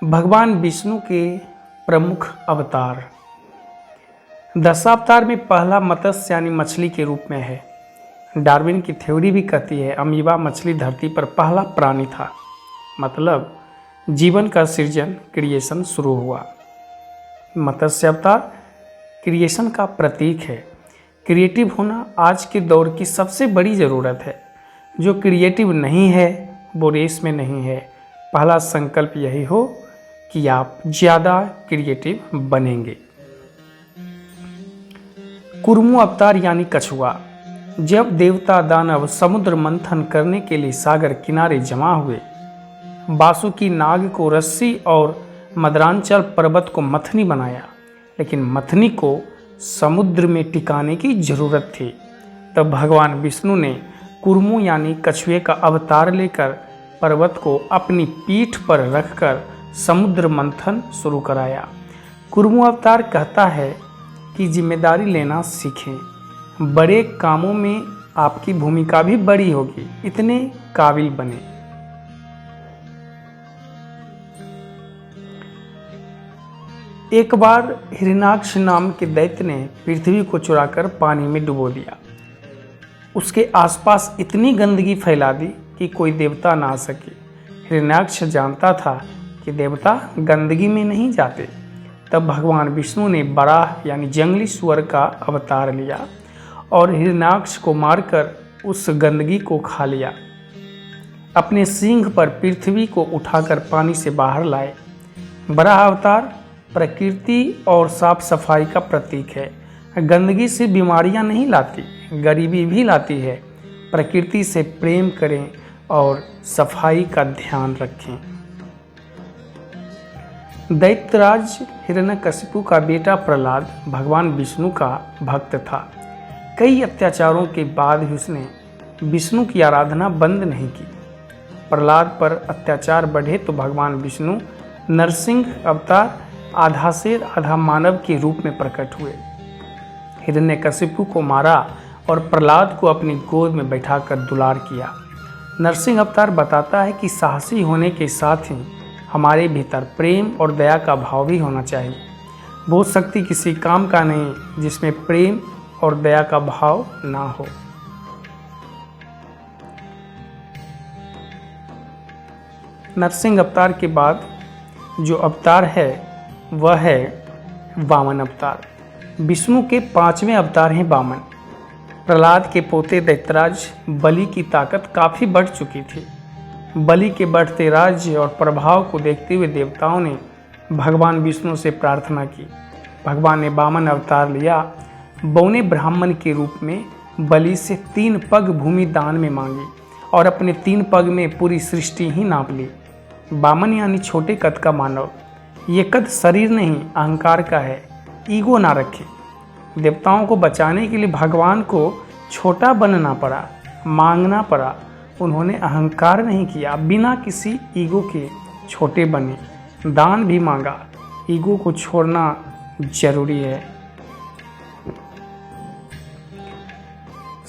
भगवान विष्णु के प्रमुख अवतार। दशावतार में पहला मत्स्य यानी मछली के रूप में है। डार्विन की थ्योरी भी कहती है अमीबा मछली धरती पर पहला प्राणी था, मतलब जीवन का सृजन क्रिएशन शुरू हुआ। मत्स्य अवतार क्रिएशन का प्रतीक है। क्रिएटिव होना आज के दौर की सबसे बड़ी ज़रूरत है। जो क्रिएटिव नहीं है वो रेस में नहीं है। पहला संकल्प यही हो कि आप ज़्यादा क्रिएटिव बनेंगे। कुर्मु अवतार यानी कछुआ। जब देवता दानव समुद्र मंथन करने के लिए सागर किनारे जमा हुए, वासुकी नाग को रस्सी और मदरांचल पर्वत को मथनी बनाया, लेकिन मथनी को समुद्र में टिकाने की जरूरत थी। तब भगवान विष्णु ने कुर्मु यानी कछुए का अवतार लेकर पर्वत को अपनी पीठ पर रखकर समुद्र मंथन शुरू कराया। कुर्मु अवतार कहता है कि जिम्मेदारी लेना सीखें, बड़े कामों में आपकी भूमिका भी बड़ी होगी, इतने काबिल बने। एक बार हिरण्याक्ष नाम के दैत्य ने पृथ्वी को चुराकर पानी में डुबो दिया। उसके आसपास इतनी गंदगी फैला दी कि कोई देवता ना आ सके। हिरण्याक्ष जानता था कि देवता गंदगी में नहीं जाते। तब भगवान विष्णु ने बराह यानी जंगली सुअर का अवतार लिया और हिरण्याक्ष को मारकर उस गंदगी को खा लिया। अपने सींग पर पृथ्वी को उठाकर पानी से बाहर लाए। बराह अवतार प्रकृति और साफ सफाई का प्रतीक है। गंदगी से बीमारियां नहीं लाती, गरीबी भी लाती है। प्रकृति से प्रेम करें और सफाई का ध्यान रखें। दैत्यराज हिरण्यकशिपु का बेटा प्रहलाद भगवान विष्णु का भक्त था। कई अत्याचारों के बाद भी उसने विष्णु की आराधना बंद नहीं की। प्रहलाद पर अत्याचार बढ़े तो भगवान विष्णु नरसिंह अवतार आधा शेर आधा मानव के रूप में प्रकट हुए। हिरण्यकशिपु को मारा और प्रहलाद को अपनी गोद में बैठाकर दुलार किया। नरसिंह अवतार बताता है कि साहसी होने के साथ ही हमारे भीतर प्रेम और दया का भाव भी होना चाहिए। भूत शक्ति किसी काम का नहीं जिसमें प्रेम और दया का भाव ना हो। नरसिंह अवतार के बाद जो अवतार है वह है वामन अवतार। विष्णु के 5वें अवतार हैं वामन। प्रहलाद के पोते दैत्यराज बलि की ताकत काफ़ी बढ़ चुकी थी। बलि के बढ़ते राज्य और प्रभाव को देखते हुए देवताओं ने भगवान विष्णु से प्रार्थना की। भगवान ने वामन अवतार लिया। बौने ब्राह्मण के रूप में बलि से 3 पग भूमि दान में मांगी और अपने 3 पग में पूरी सृष्टि ही नाप ली। वामन यानी छोटे कद का मानव। ये कद शरीर नहीं अहंकार का है। ईगो ना रखे। देवताओं को बचाने के लिए भगवान को छोटा बनना पड़ा, मांगना पड़ा। उन्होंने अहंकार नहीं किया, बिना किसी ईगो के छोटे बने, दान भी मांगा। ईगो को छोड़ना जरूरी है।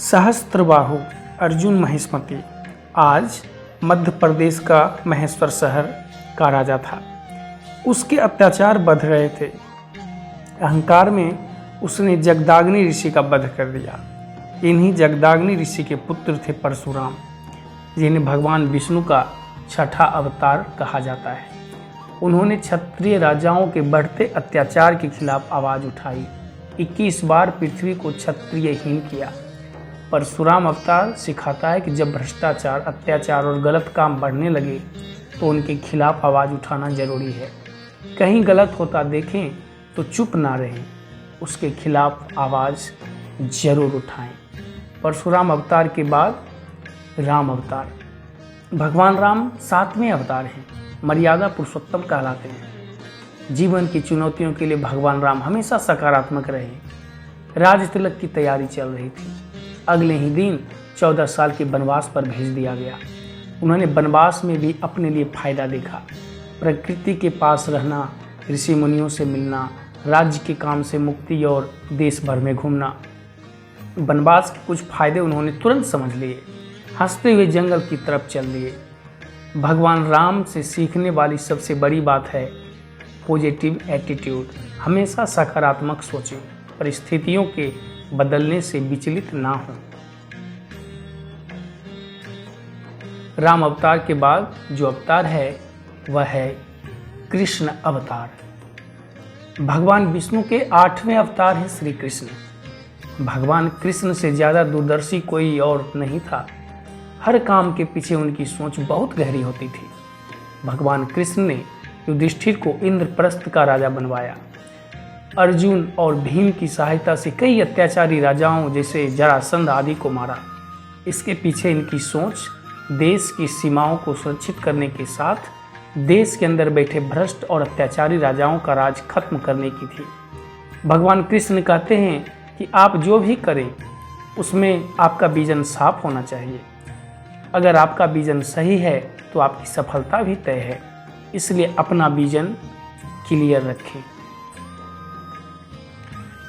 सहस्त्रबाहु अर्जुन महेशमती आज मध्य प्रदेश का महेश्वर शहर का राजा था। उसके अत्याचार बढ़ रहे थे। अहंकार में उसने जगदाग्नि ऋषि का वध कर दिया। इन्हीं जगदाग्नि ऋषि के पुत्र थे परशुराम, जिन्हें भगवान विष्णु का 6ठा अवतार कहा जाता है। उन्होंने क्षत्रिय राजाओं के बढ़ते अत्याचार के खिलाफ आवाज़ उठाई। 21 बार पृथ्वी को क्षत्रियहीन किया। परशुराम अवतार सिखाता है कि जब भ्रष्टाचार, अत्याचार और गलत काम बढ़ने लगे तो उनके खिलाफ आवाज़ उठाना जरूरी है। कहीं गलत होता देखें तो चुप ना रहें, उसके खिलाफ आवाज़ जरूर उठाएं। परशुराम अवतार के बाद राम अवतार। भगवान राम 7वें अवतार हैं। मर्यादा पुरुषोत्तम कहलाते हैं। जीवन की चुनौतियों के लिए भगवान राम हमेशा सकारात्मक रहे। राज तिलक की तैयारी चल रही थी। अगले ही दिन 14 साल के वनवास पर भेज दिया गया। उन्होंने वनवास में भी अपने लिए फायदा देखा। प्रकृति के पास रहना, ऋषि मुनियों से मिलना, राज्य के काम से मुक्ति और देश भर में घूमना। वनवास के कुछ फायदे उन्होंने तुरंत समझ लिए। हंसते हुए जंगल की तरफ चल दिए। भगवान राम से सीखने वाली सबसे बड़ी बात है पॉजिटिव एटीट्यूड। हमेशा सकारात्मक सोचें, परिस्थितियों के बदलने से विचलित ना हों। राम अवतार के बाद जो अवतार है वह है कृष्ण अवतार। भगवान विष्णु के 8वें अवतार हैं श्री कृष्ण। भगवान कृष्ण से ज़्यादा दूरदर्शी कोई और नहीं था। हर काम के पीछे उनकी सोच बहुत गहरी होती थी। भगवान कृष्ण ने युधिष्ठिर को इंद्रप्रस्थ का राजा बनवाया। अर्जुन और भीम की सहायता से कई अत्याचारी राजाओं जैसे जरासंध आदि को मारा। इसके पीछे इनकी सोच देश की सीमाओं को सुरक्षित करने के साथ देश के अंदर बैठे भ्रष्ट और अत्याचारी राजाओं का राज खत्म करने की थी। भगवान कृष्ण कहते हैं कि आप जो भी करें उसमें आपका विजन साफ होना चाहिए। अगर आपका विजन सही है तो आपकी सफलता भी तय है। इसलिए अपना विजन क्लियर रखें।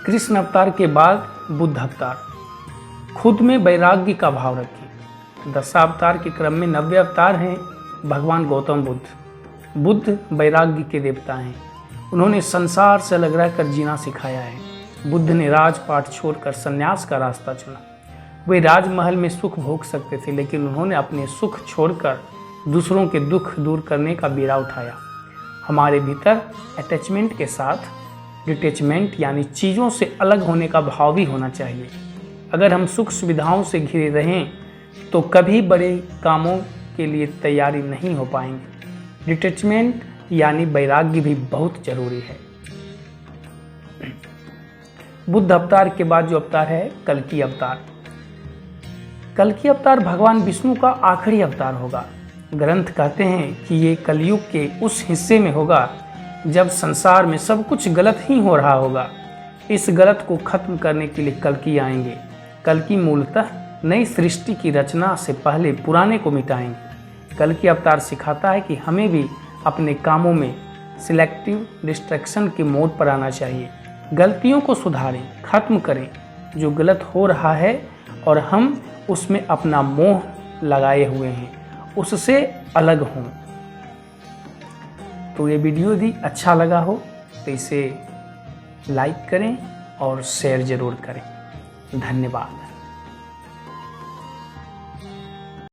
कृष्ण अवतार के बाद बुद्ध अवतार। खुद में वैराग्य का भाव रखें। दशावतार के क्रम में 90 अवतार हैं भगवान गौतम बुद्ध। बुद्ध वैराग्य के देवता हैं। उन्होंने संसार से अलग रहकर जीना सिखाया है। बुद्ध ने राजपाट छोड़कर संन्यास का रास्ता चुना। वे राजमहल में सुख भोग सकते थे, लेकिन उन्होंने अपने सुख छोड़कर दूसरों के दुख दूर करने का बीड़ा उठाया। हमारे भीतर अटैचमेंट के साथ डिटैचमेंट यानी चीज़ों से अलग होने का भाव भी होना चाहिए। अगर हम सुख सुविधाओं से घिरे रहें तो कभी बड़े कामों के लिए तैयारी नहीं हो पाएंगे। डिटैचमेंट यानी वैराग्य भी बहुत जरूरी है। बुद्ध अवतार के बाद जो अवतार है कल्कि अवतार। कल्कि अवतार भगवान विष्णु का आखिरी अवतार होगा। ग्रंथ कहते हैं कि ये कलयुग के उस हिस्से में होगा जब संसार में सब कुछ गलत ही हो रहा होगा। इस गलत को खत्म करने के लिए कल्कि आएंगे। कल्कि मूलतः नई सृष्टि की रचना से पहले पुराने को मिटाएंगे। कल्कि अवतार सिखाता है कि हमें भी अपने कामों में सिलेक्टिव डिस्ट्रैक्शन के मोड पर आना चाहिए। गलतियों को सुधारें, खत्म करें जो गलत हो रहा है और हम उसमें अपना मोह लगाए हुए हैं, उससे अलग हों। तो ये वीडियो यदि अच्छा लगा हो तो इसे लाइक करें और शेयर ज़रूर करें। धन्यवाद।